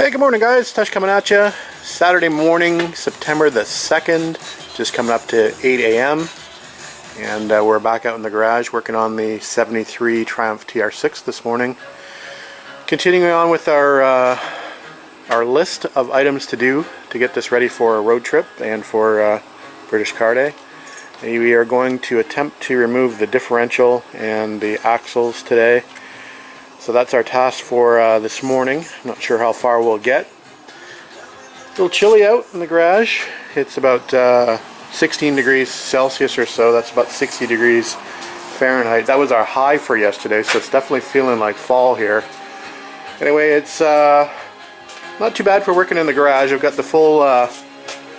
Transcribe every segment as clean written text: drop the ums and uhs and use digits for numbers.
Hey, good morning guys, Tush coming at you. Saturday morning, September the 2nd, just coming up to 8 a.m. and we're back out in the garage working on the 73 Triumph TR6 this morning. Continuing on with our list of items to do to get this ready for a road trip and for British Car Day. We are going to attempt to remove the differential and the axles today. So that's our task for this morning. I'm not sure how far we'll get. A little chilly out in the garage. It's about 16 degrees Celsius or so. That's about 60 degrees Fahrenheit. That was our high for yesterday, so it's definitely feeling like fall here. Anyway, it's not too bad for working in the garage. I've got the full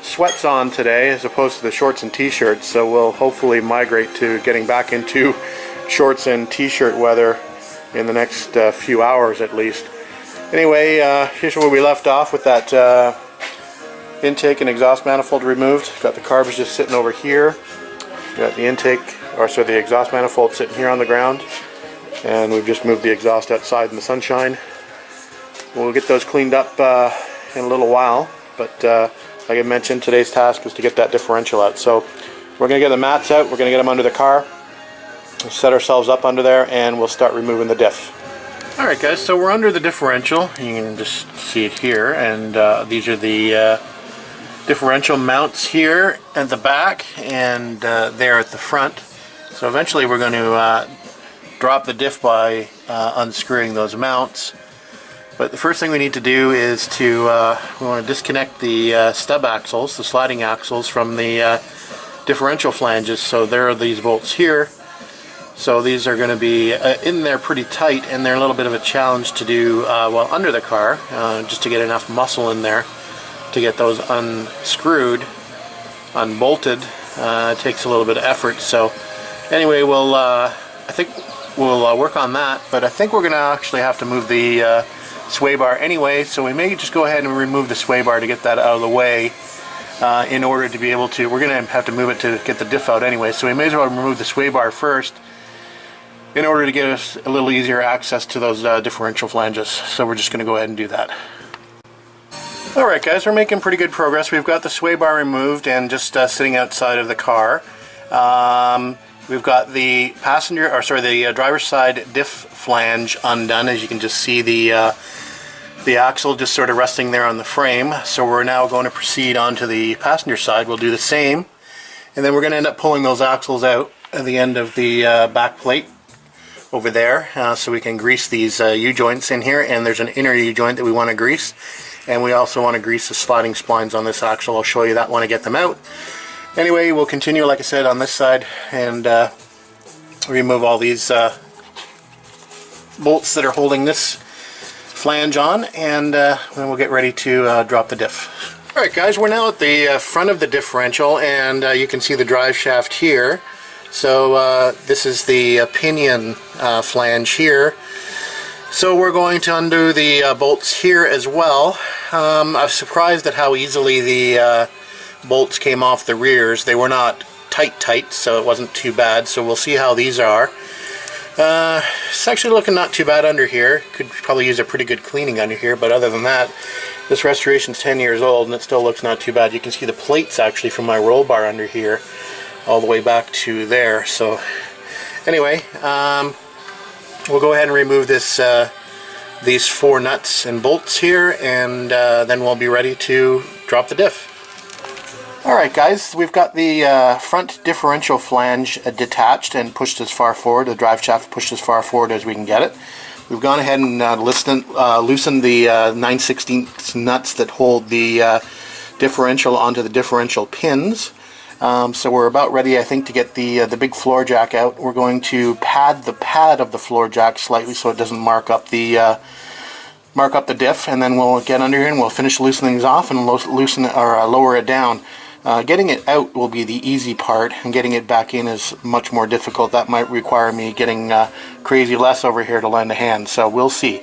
sweats on today as opposed to the shorts and t-shirts, so we'll hopefully migrate to getting back into shorts and t-shirt weather in the next few hours at least. Anyway, here's where we left off with that intake and exhaust manifold removed. Got the carbs just sitting over here. Got the intake, or so the exhaust manifold sitting here on the ground, and we've just moved the exhaust outside in the sunshine. We'll get those cleaned up in a little while, but like I mentioned, today's task is to get that differential out. So we're going to get the mats out, we're going to get them under the car. We'll set ourselves up under there and we'll start removing the diff. Alright guys, so we're under the differential. You can just see it here, and these are the differential mounts here at the back and there at the front. So eventually we're going to drop the diff by unscrewing those mounts. But the first thing we need to do is to we want to disconnect the stub axles, the sliding axles, from the differential flanges. So there are these bolts here. So these are going to be in there pretty tight, and they're a little bit of a challenge to do while under the car, just to get enough muscle in there to get those unscrewed, unbolted. It takes a little bit of effort. So anyway, we'll I think we'll work on that, but I think we're going to actually have to move the sway bar anyway, so we may just go ahead and remove the sway bar to get that out of the way in order to be able to, we're going to have to move it to get the diff out anyway, so we may as well remove the sway bar first in order to get us a little easier access to those differential flanges. So we're just going to go ahead and do that. Alright guys, we're making pretty good progress. We've got the sway bar removed and just sitting outside of the car. We've got the passenger, or sorry, the driver's side diff flange undone. As you can just see, the axle just sort of resting there on the frame. So we're now going to proceed on to the passenger side. We'll do the same, and then we're going to end up pulling those axles out at the end of the back plate over there, so we can grease these U-joints in here. And there's an inner U-joint that we want to grease, and we also want to grease the sliding splines on this axle. I'll show you that when I get them out. Anyway, we'll continue, like I said, on this side and remove all these bolts that are holding this flange on, and then we'll get ready to drop the diff. Alright guys, we're now at the front of the differential, and you can see the drive shaft here. So this is the pinion flange here. So we're going to undo the bolts here as well. I was surprised at how easily the bolts came off the rears. They were not tight, so it wasn't too bad. So we'll see how these are. It's actually looking not too bad under here. Could probably use a pretty good cleaning under here, but other than that, this restoration's 10 years old and it still looks not too bad. You can see the plates actually from my roll bar under here all the way back to there. So anyway, we'll go ahead and remove this these 4 nuts and bolts here, and then we'll be ready to drop the diff. Alright guys, we've got the front differential flange detached and pushed as far forward, the drive shaft pushed as far forward as we can get it. We've gone ahead and loosened the 9/16 nuts that hold the differential onto the differential pins. So we're about ready, I think, to get the big floor jack out. We're going to pad the pad of the floor jack slightly so it doesn't mark up the diff, and then we'll get under here and we'll finish loosening these off and loosen it, or lower it down. Getting it out will be the easy part, and getting it back in is much more difficult. That might require me getting crazy less over here to lend a hand, so we'll see.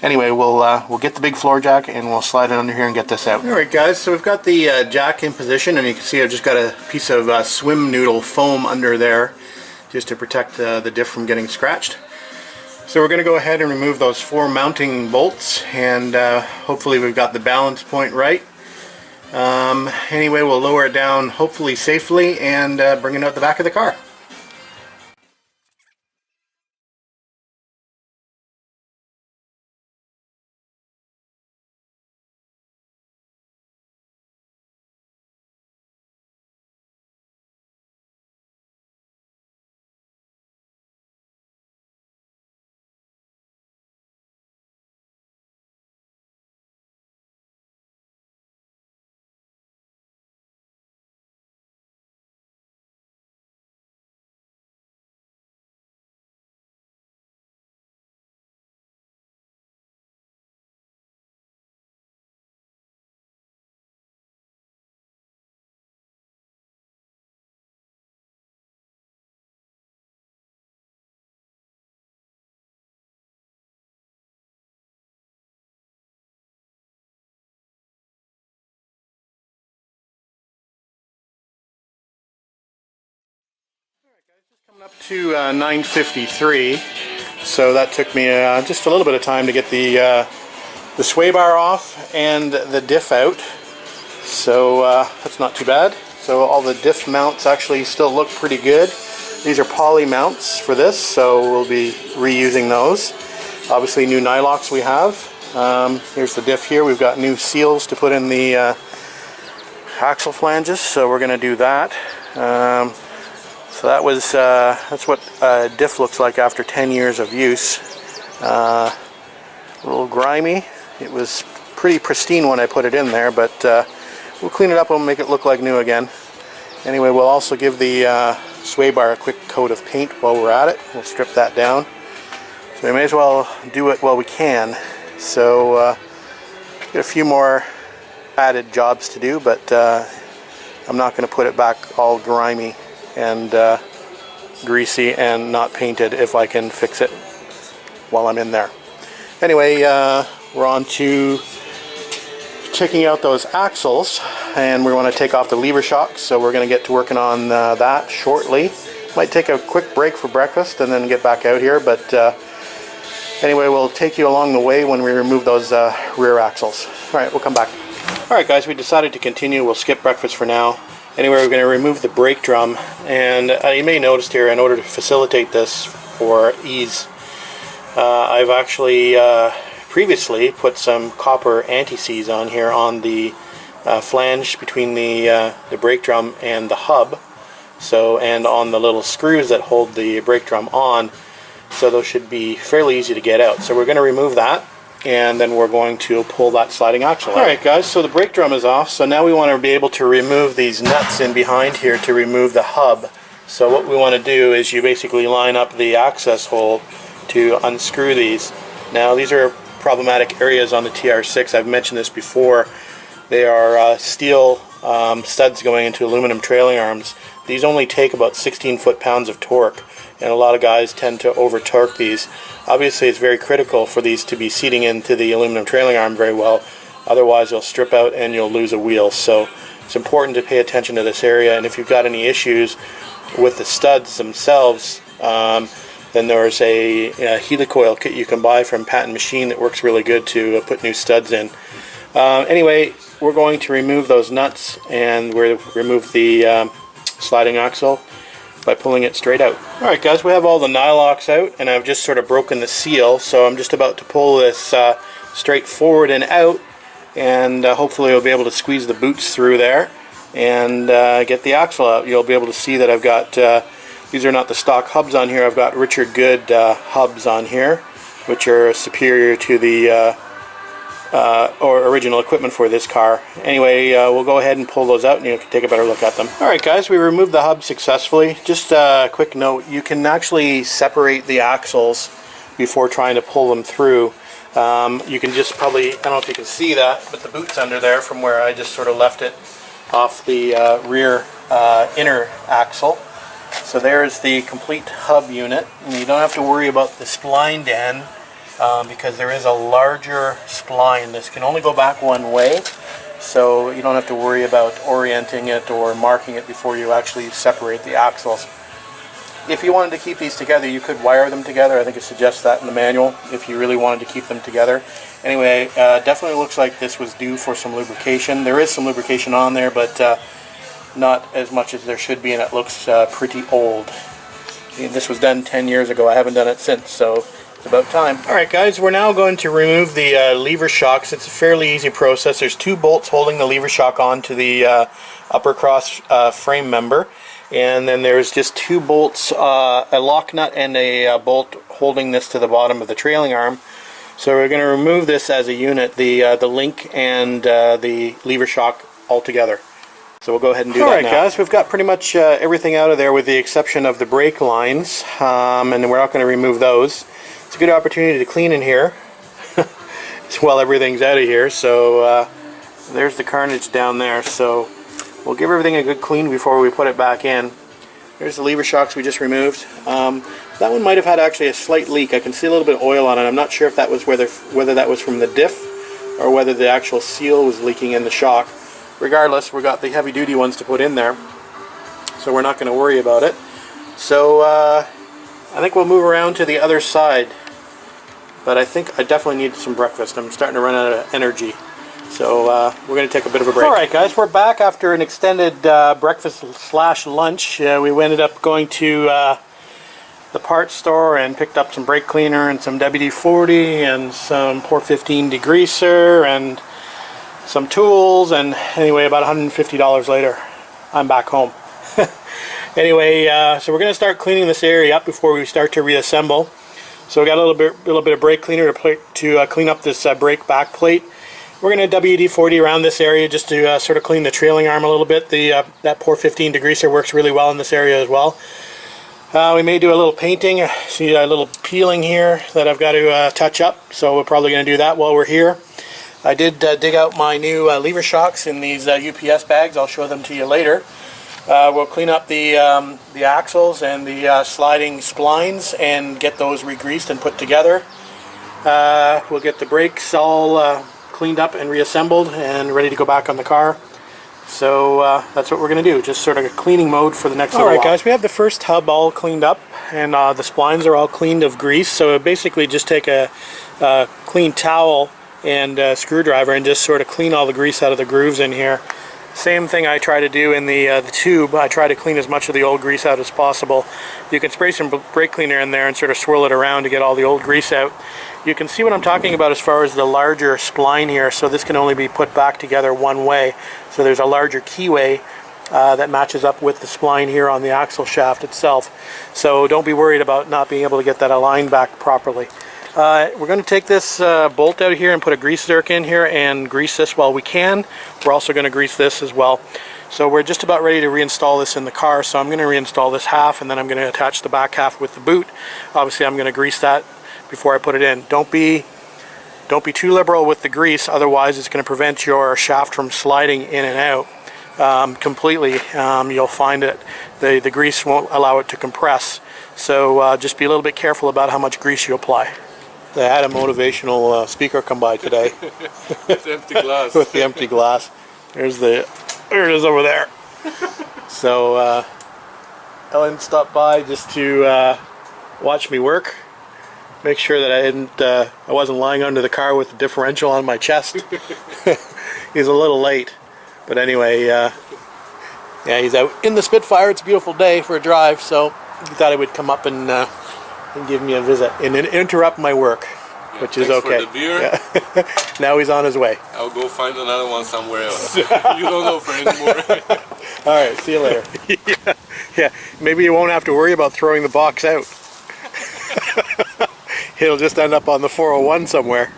Anyway, we'll get the big floor jack and we'll slide it under here and get this out. Alright guys, so we've got the jack in position, and you can see I've just got a piece of swim noodle foam under there just to protect the diff from getting scratched. So we're going to go ahead and remove those 4 mounting bolts, and hopefully we've got the balance point right. Anyway, we'll lower it down hopefully safely and bring it out the back of the car. Coming up to 9:53, so that took me just a little bit of time to get the sway bar off and the diff out. So that's not too bad. So all the diff mounts actually still look pretty good. These are poly mounts for this, so we'll be reusing those. Obviously new nylocks we have. Here's the diff here. We've got new seals to put in the axle flanges, so we're going to do that. So that was that's what diff looks like after 10 years of use. A little grimy. It was pretty pristine when I put it in there, but we'll clean it up and make it look like new again. Anyway, we'll also give the sway bar a quick coat of paint while we're at it. We'll strip that down. So we may as well do it while we can. So get a few more added jobs to do, but I'm not going to put it back all grimy and greasy and not painted if I can fix it while I'm in there. Anyway, we're on to checking out those axles, and we want to take off the lever shocks, so we're going to get to working on that shortly. Might take a quick break for breakfast and then get back out here, but anyway, we'll take you along the way when we remove those rear axles. Alright, we'll come back. Alright guys, we decided to continue. We'll skip breakfast for now. Anyway, we're going to remove the brake drum, and you may notice here, in order to facilitate this for ease, I've actually previously put some copper anti-seize on here on the flange between the brake drum and the hub, so, and on the little screws that hold the brake drum on, so those should be fairly easy to get out. So we're going to remove that, and then we're going to pull that sliding axle out. Alright guys, so the brake drum is off, so now we want to be able to remove these nuts in behind here to remove the hub. So what we want to do is you basically line up the access hole to unscrew these. Now these are problematic areas on the TR6. I've mentioned this before. They are steel studs going into aluminum trailing arms. These only take about 16 foot-pounds of torque, and a lot of guys tend to over-torque these. Obviously it's very critical for these to be seating into the aluminum trailing arm very well, otherwise they'll strip out and you'll lose a wheel. So it's important to pay attention to this area, and if you've got any issues with the studs themselves, then there's a helicoil kit you can buy from Patent Machine that works really good to put new studs in. Anyway, we're going to remove those nuts, and we'll remove the sliding axle by pulling it straight out. Alright guys, we have all the nylocks out, and I've just sort of broken the seal, so I'm just about to pull this straight forward and out, and hopefully we'll be able to squeeze the boots through there and get the axle out. You'll be able to see that I've got, these are not the stock hubs on here, I've got Richard Good hubs on here, which are superior to the or original equipment for this car. Anyway, we'll go ahead and pull those out and you can take a better look at them. Alright guys, we removed the hub successfully. Just a quick note, you can actually separate the axles before trying to pull them through. You can just probably, I don't know if you can see that, but the boot's under there from where I just sort of left it off the rear inner axle. So there's the complete hub unit, and you don't have to worry about the spline end, because there is a larger spline. This can only go back one way, so you don't have to worry about orienting it or marking it before you actually separate the axles. if you wanted to keep these together, you could wire them together. I think it suggests that in the manual if you really wanted to keep them together. Anyway, definitely looks like this was due for some lubrication. There is some lubrication on there, but not as much as there should be, and it looks pretty old. And this was done 10 years ago. I haven't done it since, so it's about time. Alright guys, we're now going to remove the lever shocks. It's a fairly easy process. There's 2 bolts holding the lever shock onto the upper cross frame member. And then there's just 2 bolts, a lock nut and a bolt holding this to the bottom of the trailing arm. So we're going to remove this as a unit, the link and the lever shock all together. So we'll go ahead and do that now. Alright guys, we've got pretty much everything out of there with the exception of the brake lines, and we're not going to remove those. It's a good opportunity to clean in here while everything's out of here. So there's the carnage down there. So we'll give everything a good clean before we put it back in. There's the lever shocks we just removed. That one might have had actually a slight leak. I can see a little bit of oil on it. I'm not sure if that was whether that was from the diff or whether the actual seal was leaking in the shock. Regardless, we got the heavy duty ones to put in there, so we're not going to worry about it. So I think we'll move around to the other side, but I think I definitely need some breakfast. I'm starting to run out of energy. So we're going to take a bit of a break. Alright guys, we're back after an extended breakfast / lunch. We ended up going to the parts store and picked up some brake cleaner and some WD-40 and some 415 degreaser and some tools, and anyway, about $150 later, I'm back home. Anyway, so we're going to start cleaning this area up before we start to reassemble. So we got a little bit of brake cleaner to clean up this brake back plate. We're going to WD-40 around this area just to sort of clean the trailing arm a little bit. That 415 degreaser works really well in this area as well. We may do a little painting. See a little peeling here that I've got to touch up, so we're probably going to do that while we're here. I did dig out my new lever shocks in these UPS bags. I'll show them to you later. We'll clean up the axles and the sliding splines and get those re-greased and put together. We'll get the brakes all cleaned up and reassembled and ready to go back on the car. So that's what we're going to do, just sort of a cleaning mode for the next little while. Alright guys, we have the first hub all cleaned up, and the splines are all cleaned of grease. So basically just take a clean towel and a screwdriver and just sort of clean all the grease out of the grooves in here. Same thing I try to do in the tube. I try to clean as much of the old grease out as possible. You can spray some brake cleaner in there and sort of swirl it around to get all the old grease out. You can see what I'm talking about as far as the larger spline here. So this can only be put back together one way. So there's a larger keyway that matches up with the spline here on the axle shaft itself. So don't be worried about not being able to get that aligned back properly. We're going to take this bolt out of here and put a grease zerk in here and grease this while we can. We're also going to grease this as well. So we're just about ready to reinstall this in the car. So I'm going to reinstall this half, and then I'm going to attach the back half with the boot. Obviously I'm going to grease that before I put it in. Don't be too liberal with the grease, otherwise it's going to prevent your shaft from sliding in and out completely. You'll find that the grease won't allow it to compress. So just be a little bit careful about how much grease you apply. I had a motivational speaker come by today. With empty glass. With the empty glass. There it is over there. So Ellen stopped by just to watch me work. Make sure that I wasn't lying under the car with the differential on my chest. He's a little late. But anyway, yeah, he's out in the Spitfire. It's a beautiful day for a drive, so he thought he would come up and give me a visit and interrupt my work, which is okay. For the beer. Yeah. Now he's on his way. I'll go find another one somewhere else. You don't offer anymore. All right, see you later. Yeah, maybe you won't have to worry about throwing the box out. It'll just end up on the 401 somewhere.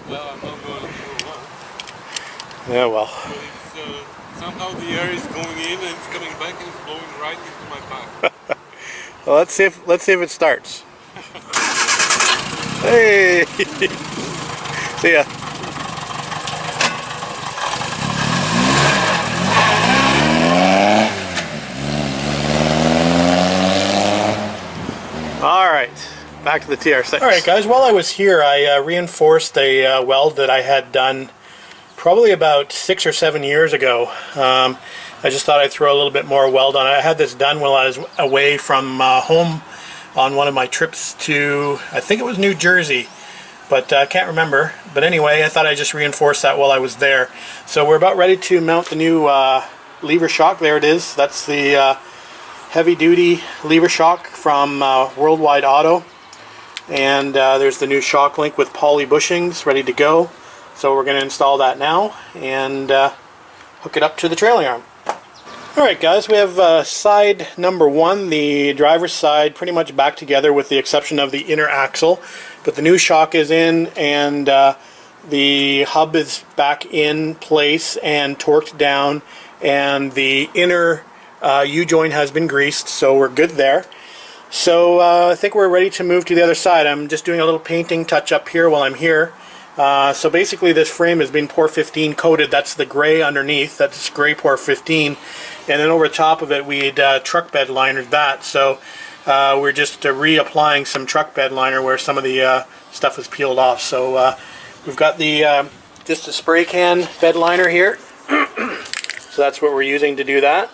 Well, I'm not going to 401. Yeah, well. But somehow the air is going in and it's coming back and it's blowing right into my back. Well, let's see if it starts. Hey! See ya. All right, back to the TR6. All right, guys. While I was here, I reinforced a weld that I had done probably about 6 or 7 years ago. I just thought I'd throw a little bit more weld on it. I had this done while I was away from home on one of my trips to, I think it was New Jersey, but I can't remember. But anyway, I thought I'd just reinforce that while I was there. So we're about ready to mount the new lever shock. There it is. That's the heavy-duty lever shock from Worldwide Auto. And there's the new shock link with poly bushings ready to go. So we're going to install that now and hook it up to the trailing arm. Alright guys, we have side number one, the driver's side, pretty much back together with the exception of the inner axle. But the new shock is in and the hub is back in place and torqued down, and the inner U-joint has been greased, so we're good there. So I think we're ready to move to the other side. I'm just doing a little painting touch up here while I'm here. So basically this frame has been Por 15 coated. That's the gray underneath. That's gray Por 15. And then over top of it we had truck bed linered that. So we're just reapplying some truck bed liner where some of the stuff is peeled off. So we've got the just a spray can bed liner here. So that's what we're using to do that.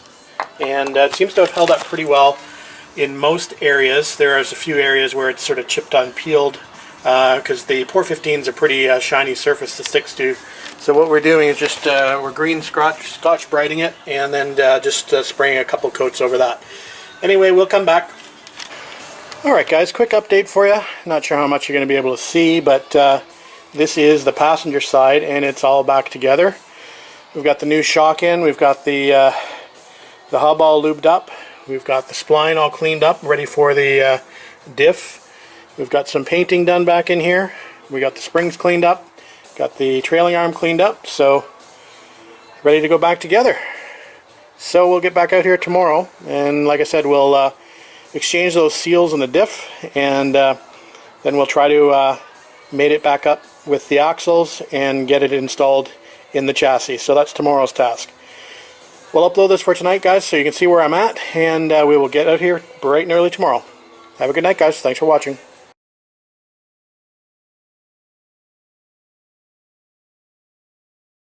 And it seems to have held up pretty well in most areas. There is a few areas where it's sort of chipped on peeled because the Por 15 is a pretty shiny surface to stick to. So what we're doing is just we're green scotch brighting it and then just spraying a couple coats over that. Anyway, we'll come back. Alright guys, quick update for you. Not sure how much you're going to be able to see, but this is the passenger side and it's all back together. We've got the new shock in, we've got the hub all lubed up, we've got the spline all cleaned up, ready for the diff. We've got some painting done back in here. We got the springs cleaned up, got the trailing arm cleaned up, so ready to go back together. So we'll get back out here tomorrow, and like I said, we'll exchange those seals in the diff, and then we'll try to mate it back up with the axles and get it installed in the chassis. So that's tomorrow's task. We'll upload this for tonight, guys, so you can see where I'm at, and we will get out here bright and early tomorrow. Have a good night, guys. Thanks for watching.